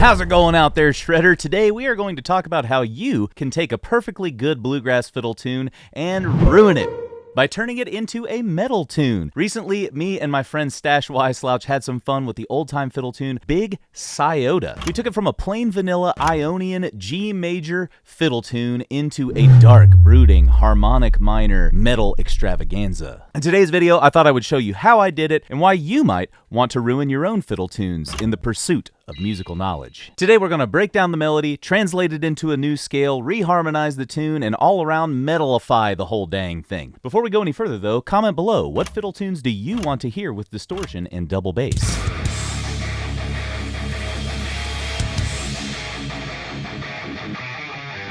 How's it going out there, Shredder? Today we are going to talk about how you can take a perfectly good bluegrass fiddle tune and ruin it by turning it into a metal tune. Recently, me and my friend Stash Wyslouch had some fun with the old-time fiddle tune Big Sciota. We took it from a plain vanilla Ionian G major fiddle tune into a dark, brooding, harmonic minor metal extravaganza. In today's video, I thought I would show you how I did it and why you might want to ruin your own fiddle tunes in the pursuit of musical knowledge. Today we're going to break down the melody, translate it into a new scale, reharmonize the tune, and all around metal-ify the whole dang thing. Before we go any further though, comment below, what fiddle tunes do you want to hear with distortion and double bass?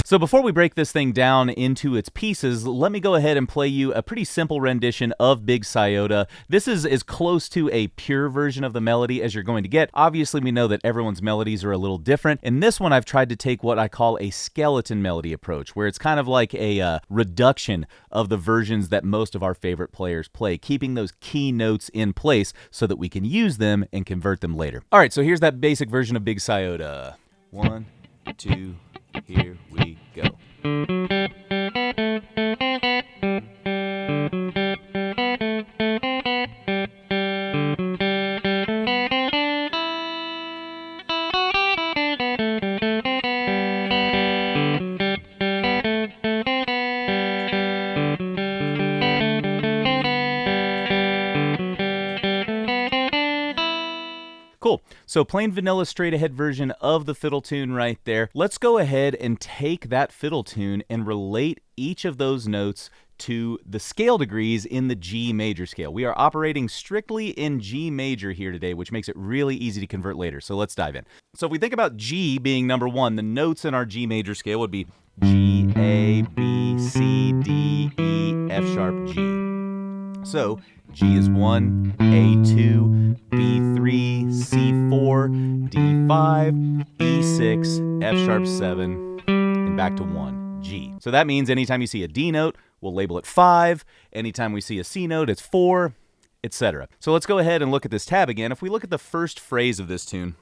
So before we break this thing down into its pieces, let me go ahead and play you a pretty simple rendition of Big Sciota. This is as close to a pure version of the melody as you're going to get. Obviously, we know that everyone's melodies are a little different. In this one, I've tried to take what I call a skeleton melody approach, where it's kind of like a reduction of the versions that most of our favorite players play, keeping those key notes in place so that we can use them and convert them later. All right, so here's that basic version of Big Sciota. 1, 2, here we go. Cool. So plain vanilla straight ahead version of the fiddle tune right there. Let's go ahead and take that fiddle tune and relate each of those notes to the scale degrees in the G major scale. We are operating strictly in G major here today, which makes it really easy to convert later. So let's dive in. So if we think about G being number 1, the notes in our G major scale would be G, A, B, C, D, E, F sharp, G. So G is 1, A2, B3, C4, D5, E6, F sharp 7, and back to 1, G. So that means anytime you see a D note, we'll label it 5. Anytime we see a C note, it's 4, etc. So let's go ahead and look at this tab again. If we look at the first phrase of this tune,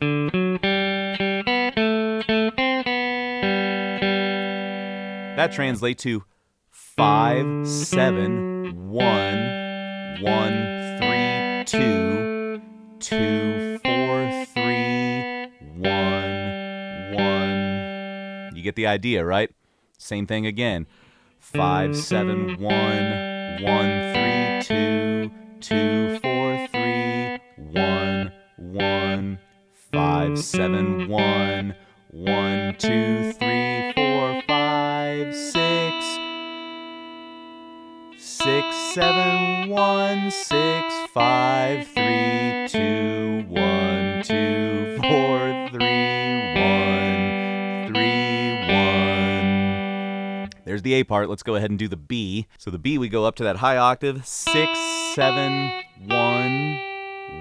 that translates to 5, 7, 1, 1, 3, 2, 2, 4, 3, 1, 1. You get the idea, right? Same thing again. 5, 7, 1, 1, 3, 2, 2, 4, 3, 1, 1, 5, 7, 1, 1, 2, 3, 4, 5, 6, 6, 7, 1, 6, 5, 3, 2, 1, 2, 4, 3, 1, 3, 1. There's the A part. Let's go ahead and do the B. So the B, we go up to that high octave. 6, 7, 1,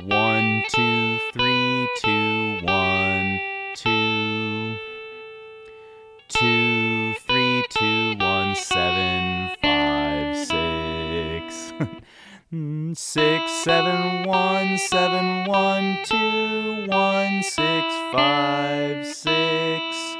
1, 2, 3, 2, 1, 2, 2, 3, 2, 1, 7, 5, 6. 6, 7, 1, 7, 1, 2, 1, 6, 5, 6.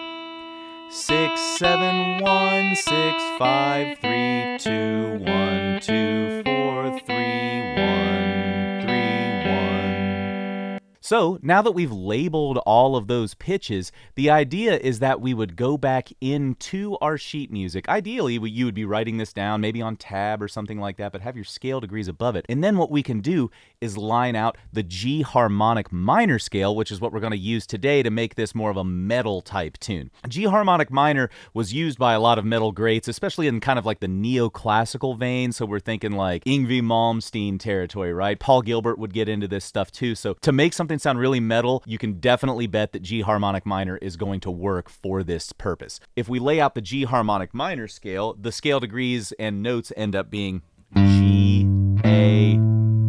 6, 7, 1, 6, 5, 3, 2, 1, 2, 4, 3, 1, 3, 1. So now that we've labeled all of those pitches, the idea is that we would go back into our sheet music. Ideally, you would be writing this down, maybe on tab or something like that, but have your scale degrees above it. And then what we can do is line out the G harmonic minor scale, which is what we're going to use today to make this more of a metal type tune. G harmonic minor was used by a lot of metal greats, especially in kind of like the neoclassical vein. So we're thinking like Yngwie Malmsteen territory, right? Paul Gilbert would get into this stuff too. So to make something sound really metal, you can definitely bet that G harmonic minor is going to work for this purpose. If we lay out the G harmonic minor scale, the scale degrees and notes end up being G, A,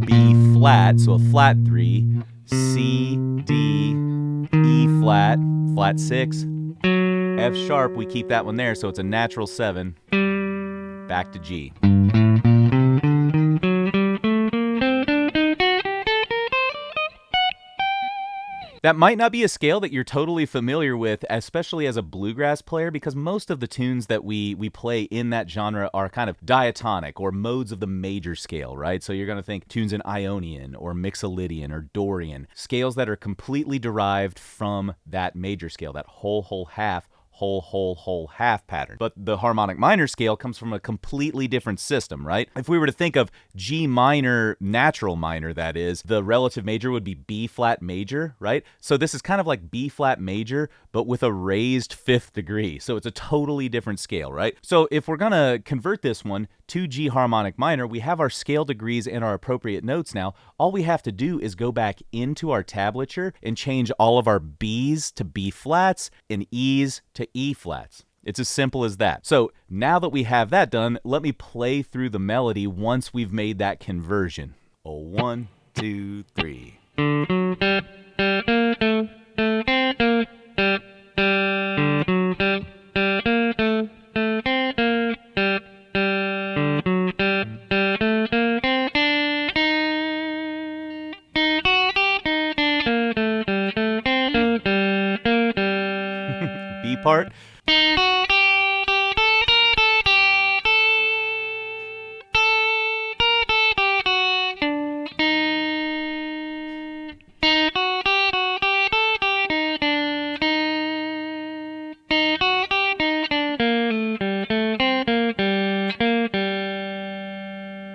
B flat, so a flat 3, C, D, E flat, flat 6, F sharp, we keep that one there, so it's a natural 7, back to G. That might not be a scale that you're totally familiar with, especially as a bluegrass player, because most of the tunes that we play in that genre are kind of diatonic or modes of the major scale, right? So you're going to think tunes in Ionian or Mixolydian or Dorian, scales that are completely derived from that major scale, that whole, half, whole, half pattern. But the harmonic minor scale comes from a completely different system, right? If we were to think of G minor, natural minor, that is, the relative major would be B flat major, right? So this is kind of like B flat major, but with a raised fifth degree. So it's a totally different scale, right? So if we're gonna convert this one to G harmonic minor, we have our scale degrees and our appropriate notes now. All we have to do is go back into our tablature and change all of our B's to B flats and E's to E flats. It's as simple as that. So now that we have that done, let me play through the melody once we've made that conversion. Oh, 1, 2, 3. B part.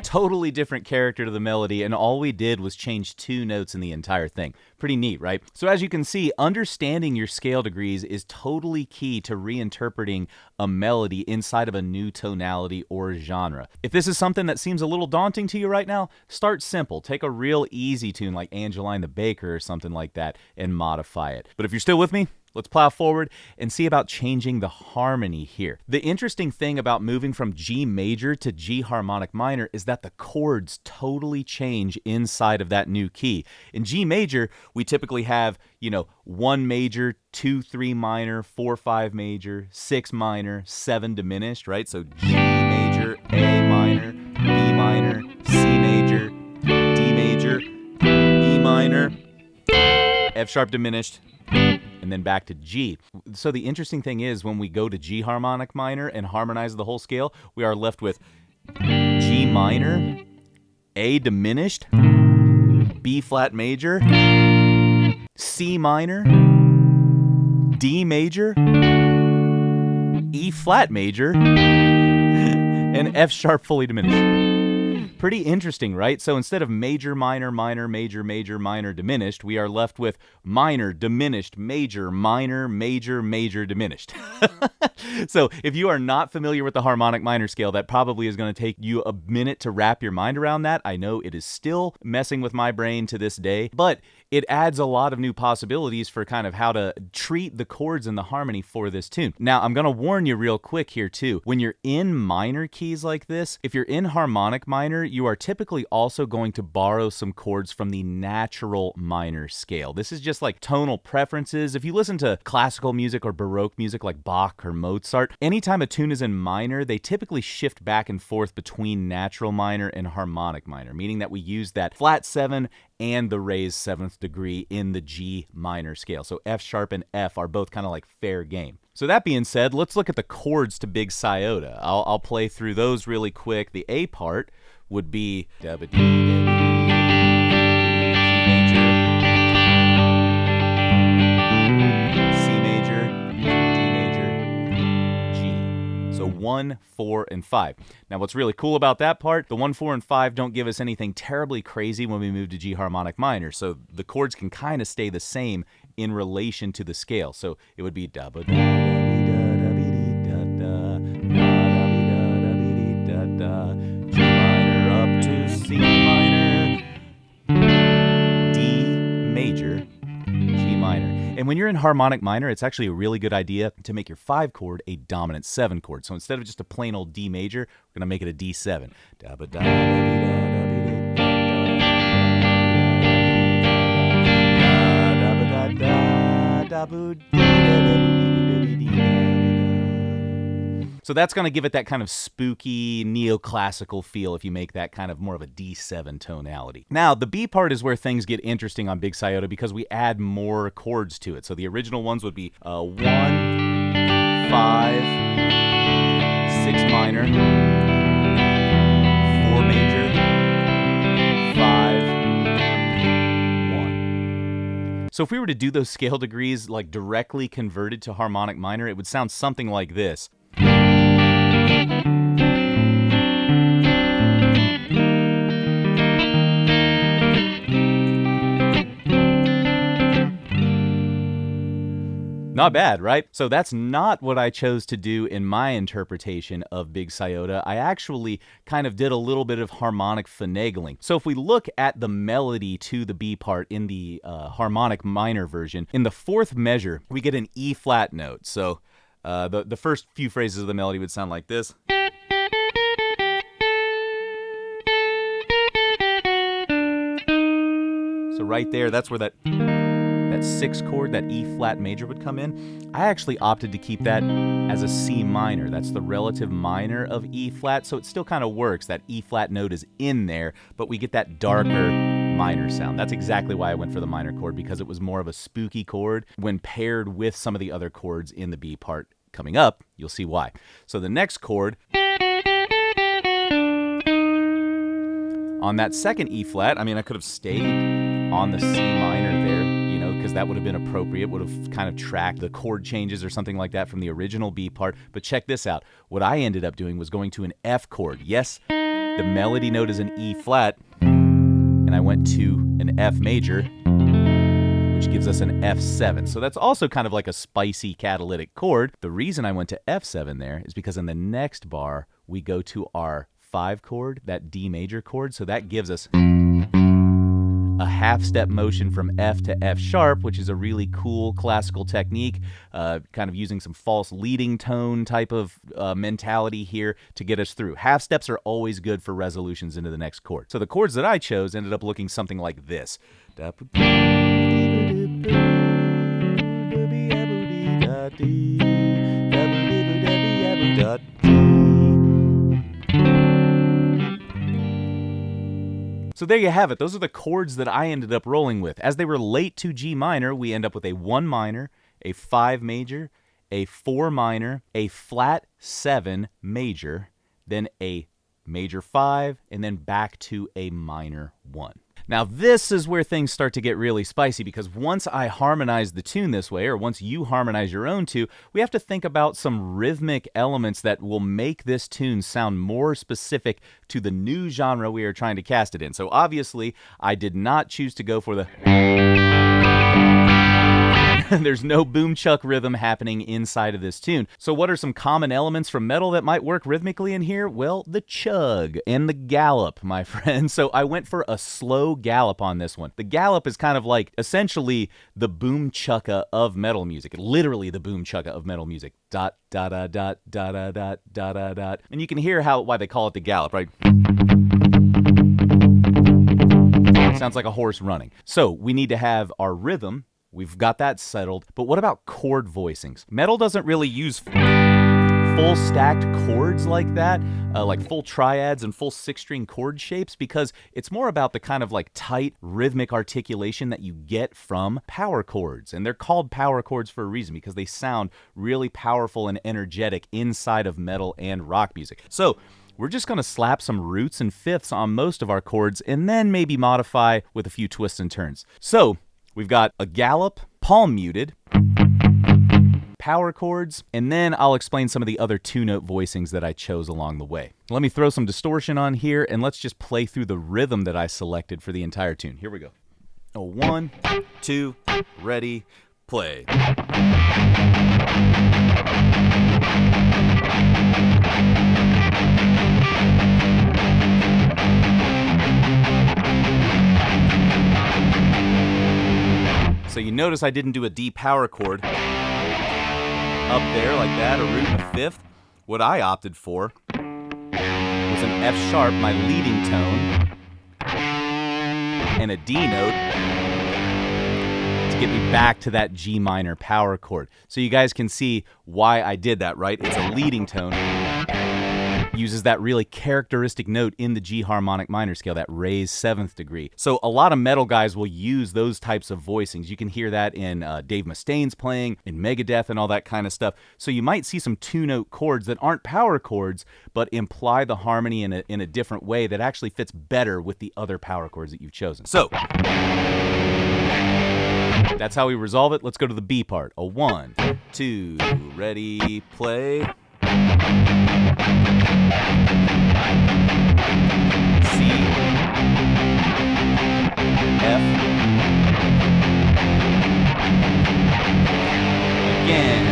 Totally different character to the melody, and all we did was change 2 notes in the entire thing. Pretty neat, right? So as you can see, understanding your scale degrees is totally key to reinterpreting a melody inside of a new tonality or genre. If this is something that seems a little daunting to you right now, start simple. Take a real easy tune like Angeline the Baker or something like that and modify it. But if you're still with me, let's plow forward and see about changing the harmony here. The interesting thing about moving from G major to G harmonic minor is that the chords totally change inside of that new key. In G major, we typically have, 1 major, 2, 3 minor, 4, 5 major, 6 minor, 7 diminished, right? So G major, A minor, B minor, C major, D major, E minor, F sharp diminished, and then back to G. So the interesting thing is when we go to G harmonic minor and harmonize the whole scale, we are left with G minor, A diminished, B flat major, C minor, D major, E flat major, and F sharp fully diminished. Pretty interesting, right? So instead of major, minor, minor, major, major, minor, diminished, we are left with minor, diminished, major, minor, major, major, diminished. So if you are not familiar with the harmonic minor scale, that probably is going to take you a minute to wrap your mind around that. I know it is still messing with my brain to this day, but it adds a lot of new possibilities for kind of how to treat the chords and the harmony for this tune. Now, I'm going to warn you real quick here too. When you're in minor keys like this, if you're in harmonic minor, you are typically also going to borrow some chords from the natural minor scale. This is just like tonal preferences. If you listen to classical music or Baroque music like Bach or Mozart, anytime a tune is in minor, they typically shift back and forth between natural minor and harmonic minor, meaning that we use that flat 7 and the raised 7th degree in the G minor scale. So F sharp and F are both kind of like fair game. So that being said, let's look at the chords to Big Sciota. I'll play through those really quick. The A part would be G major, C major, D major, G. So 1, 4, and 5. Now what's really cool about that part, the 1, 4, and 5 don't give us anything terribly crazy when we move to G harmonic minor. So the chords can kind of stay the same in relation to the scale. So it would be da ba da da da da da, G minor up to C minor, D major, G minor. And when you're in harmonic minor, it's actually a really good idea to make your 5 chord a dominant 7 chord. So instead of just a plain old D major, we're going to make it a D7. Da ba da da So that's going to give it that kind of spooky neoclassical feel if you make that kind of more of a D7 tonality. Now, the B part is where things get interesting on Big Sciota because we add more chords to it. So the original ones would be 1, 5, 6 minor, 4 major, 5, 1. So if we were to do those scale degrees like directly converted to harmonic minor, it would sound something like this. Not bad, right? So that's not what I chose to do in my interpretation of Big Sciota. I actually kind of did a little bit of harmonic finagling. So if we look at the melody to the B part in the harmonic minor version, in the fourth measure, we get an E flat note. So the first few phrases of the melody would sound like this. So right there, that's where that 6 chord, that E flat major would come in. I actually opted to keep that as a C minor. That's the relative minor of E flat, so it still kind of works. That E flat note is in there, but we get that darker minor sound. That's exactly why I went for the minor chord, because it was more of a spooky chord when paired with some of the other chords in the B part coming up. You'll see why. So the next chord, on that second E flat, I mean, I could have stayed on the C minor there, you know, because that would have been appropriate, would have kind of tracked the chord changes or something like that from the original B part. But check this out. What I ended up doing was going to an F chord. Yes, the melody note is an E flat, and I went to an F major, which gives us an F7. So that's also kind of like a spicy catalytic chord. The reason I went to F7 there is because in the next bar, we go to our 5 chord, that D major chord. So that gives us a half-step motion from F to F sharp, which is a really cool classical technique, kind of using some false leading tone type of mentality here to get us through. Half steps are always good for resolutions into the next chord. So the chords that I chose ended up looking something like this. So there you have it. Those are the chords that I ended up rolling with. As they relate to G minor, we end up with a 1 minor, a 5 major, a 4 minor, a flat 7 major, then a major 5, and then back to a minor 1. Now this is where things start to get really spicy, because once I harmonize the tune this way, or once you harmonize your own tune, we have to think about some rhythmic elements that will make this tune sound more specific to the new genre we are trying to cast it in. So obviously, I did not choose to go for the there's no boom chuck rhythm happening inside of this tune. So what are some common elements from metal that might work rhythmically in here? Well, the chug and the gallop, my friend. So I went for a slow gallop on this one. The gallop is kind of like essentially the boom chucka of metal music. Literally the boom chucka of metal music. Dot, da, da, dot, da, da, dot, da, da, dot. And you can hear why they call it the gallop, right? Sounds like a horse running. So we need to have our rhythm. We've got that settled, but what about chord voicings? Metal doesn't really use full stacked chords like that, like full triads and full 6-string chord shapes, because it's more about the kind of like tight rhythmic articulation that you get from power chords. And they're called power chords for a reason, because they sound really powerful and energetic inside of metal and rock music. So we're just going to slap some roots and fifths on most of our chords and then maybe modify with a few twists and turns. So we've got a gallop, palm muted, power chords, and then I'll explain some of the other 2-note voicings that I chose along the way. Let me throw some distortion on here, and let's just play through the rhythm that I selected for the entire tune. Here we go. 1, 2, ready, play. So you notice I didn't do a D power chord up there like that, a root and a fifth. What I opted for was an F sharp, my leading tone, and a D note to get me back to that G minor power chord. So you guys can see why I did that, right? It's a leading tone. Uses that really characteristic note in the G harmonic minor scale, that raised 7th degree. So a lot of metal guys will use those types of voicings. You can hear that in Dave Mustaine's playing, in Megadeth and all that kind of stuff. So you might see some two-note chords that aren't power chords, but imply the harmony in a different way that actually fits better with the other power chords that you've chosen. So that's how we resolve it. Let's go to the B part. A 1, 2, ready, play. C, F, again,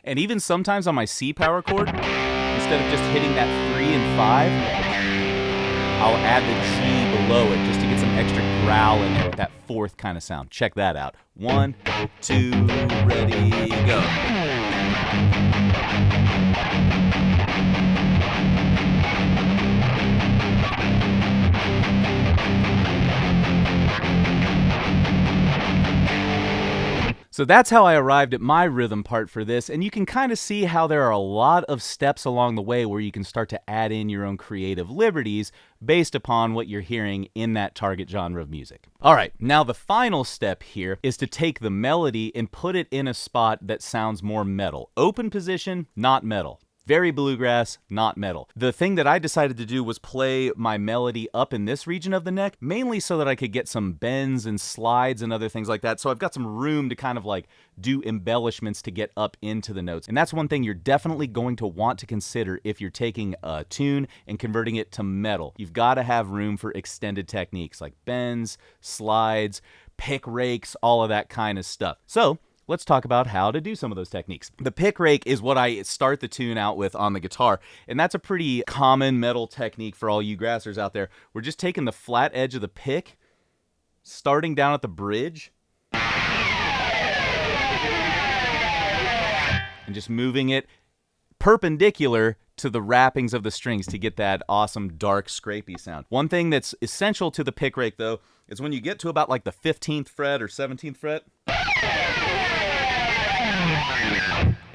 and even sometimes on my C power chord, instead of just hitting that 3 and 5, I'll add the G below it just to get some extra growl in there with that 4th kind of sound. Check that out. 1, 2, ready, go. So that's how I arrived at my rhythm part for this, and you can kind of see how there are a lot of steps along the way where you can start to add in your own creative liberties based upon what you're hearing in that target genre of music. All right, now the final step here is to take the melody and put it in a spot that sounds more metal. Open position, not metal. Very bluegrass, not metal. The thing that I decided to do was play my melody up in this region of the neck, mainly so that I could get some bends and slides and other things like that. So I've got some room to kind of like do embellishments to get up into the notes. And that's one thing you're definitely going to want to consider if you're taking a tune and converting it to metal. You've got to have room for extended techniques like bends, slides, pick rakes, all of that kind of stuff. So let's talk about how to do some of those techniques. The pick rake is what I start the tune out with on the guitar, and that's a pretty common metal technique for all you grassers out there. We're just taking the flat edge of the pick, starting down at the bridge, and just moving it perpendicular to the wrappings of the strings to get that awesome dark scrapey sound. One thing that's essential to the pick rake though is when you get to about like the 15th fret or 17th fret,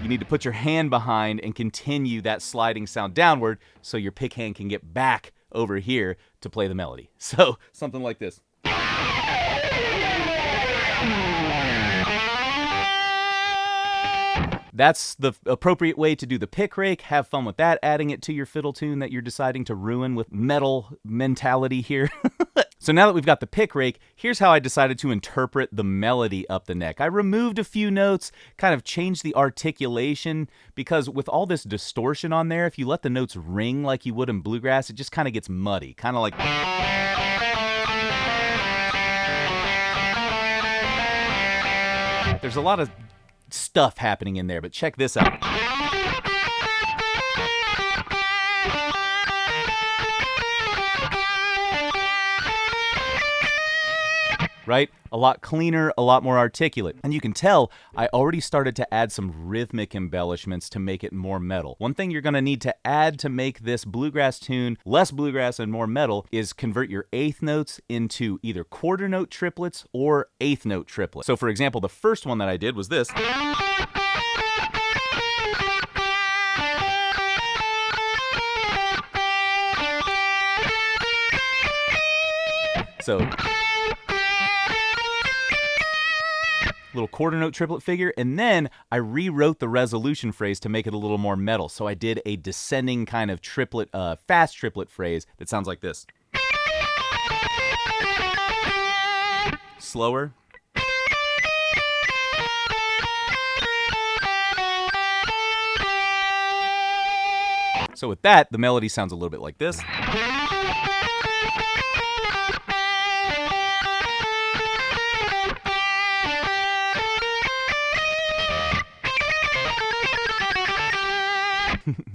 you need to put your hand behind and continue that sliding sound downward so your pick hand can get back over here to play the melody. So something like this. That's the appropriate way to do the pick rake. Have fun with that, adding it to your fiddle tune that you're deciding to ruin with metal mentality here. So now that we've got the pick rake, here's how I decided to interpret the melody up the neck. I removed a few notes, kind of changed the articulation, because with all this distortion on there, if you let the notes ring like you would in bluegrass, it just kind of gets muddy. Kind of like... There's a lot of stuff happening in there, but check this out. Right? A lot cleaner, a lot more articulate. And you can tell I already started to add some rhythmic embellishments to make it more metal. One thing you're going to need to add to make this bluegrass tune less bluegrass and more metal is convert your eighth notes into either quarter note triplets or eighth note triplets. So for example, the first one that I did was this. So little quarter note triplet figure, and then I rewrote the resolution phrase to make it a little more metal. So I did a descending kind of triplet, fast triplet phrase that sounds like this. Slower. So with that, the melody sounds a little bit like this.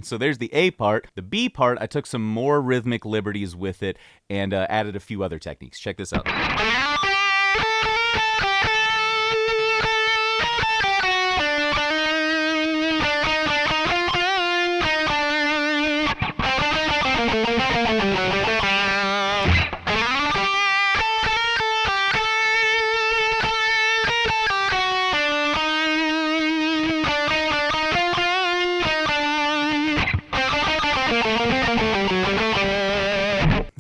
So there's the A part. The B part, I took some more rhythmic liberties with it and added a few other techniques. Check this out.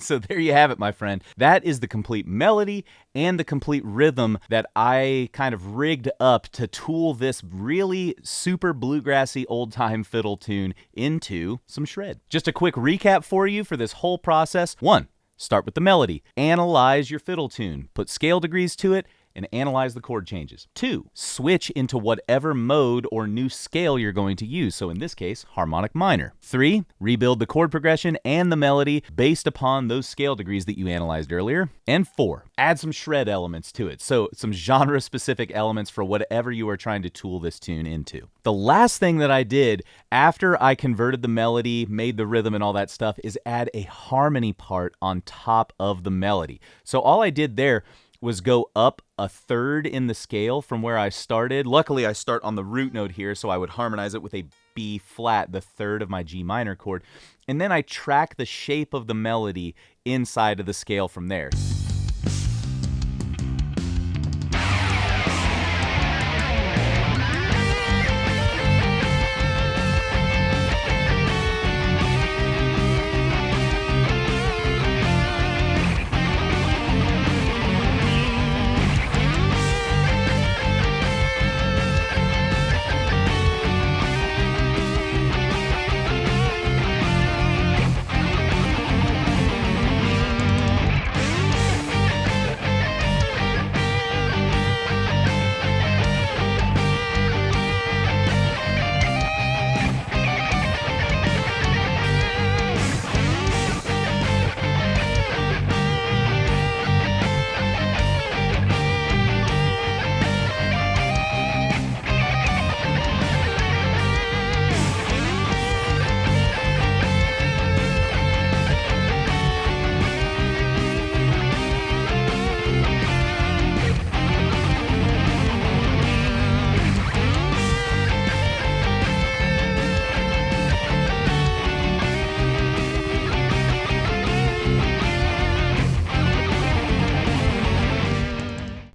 So there you have it, my friend. That is the complete melody and the complete rhythm that I kind of rigged up to tool this really super bluegrassy old-time fiddle tune into some shred. Just a quick recap for you for this whole process. 1, start with the melody. Analyze your fiddle tune. Put scale degrees to it and analyze the chord changes. 2, switch into whatever mode or new scale you're going to use. So in this case, harmonic minor. 3, rebuild the chord progression and the melody based upon those scale degrees that you analyzed earlier. And 4, add some shred elements to it. So some genre-specific elements for whatever you are trying to tool this tune into. The last thing that I did after I converted the melody, made the rhythm and all that stuff is add a harmony part on top of the melody. So all I did there was go up a third in the scale from where I started. Luckily, I start on the root note here, so I would harmonize it with a B flat, the third of my G minor chord. And then I track the shape of the melody inside of the scale from there.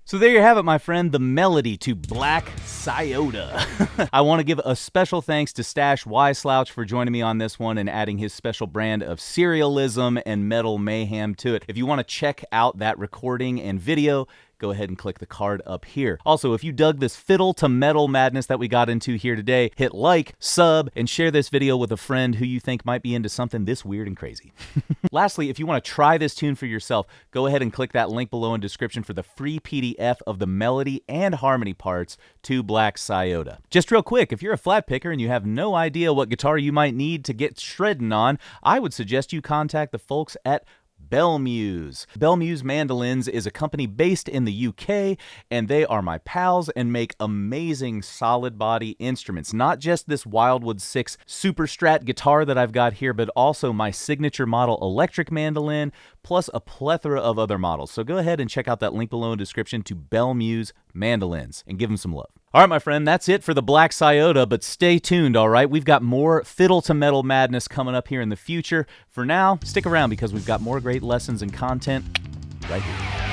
So there you have it, my friend, the melody to Black Sciota. I want to give a special thanks to Stash Wyslouch for joining me on this one and adding his special brand of serialism and metal mayhem to it. If you want to check out that recording and video, go ahead and click the card up here. Also, if you dug this fiddle to metal madness that we got into here today, hit like, sub, and share this video with a friend who you think might be into something this weird and crazy. Lastly, if you want to try this tune for yourself, go ahead and click that link below in description for the free PDF of the melody and harmony parts to Black Sciota. Just real quick, if you're a flat picker and you have no idea what guitar you might need to get shredding on, I would suggest you contact the folks at Bellmuse. Bellmuse Mandolins is a company based in the UK, and they are my pals and make amazing solid body instruments. Not just this Wildwood 6 Super Strat guitar that I've got here, but also my signature model electric mandolin, plus a plethora of other models. So go ahead and check out that link below in the description to Bellmuse Mandolins and give them some love. All right, my friend, that's it for the Black Sciota, but stay tuned, all right? We've got more fiddle to metal madness coming up here in the future. For now, stick around because we've got more great lessons and content right here.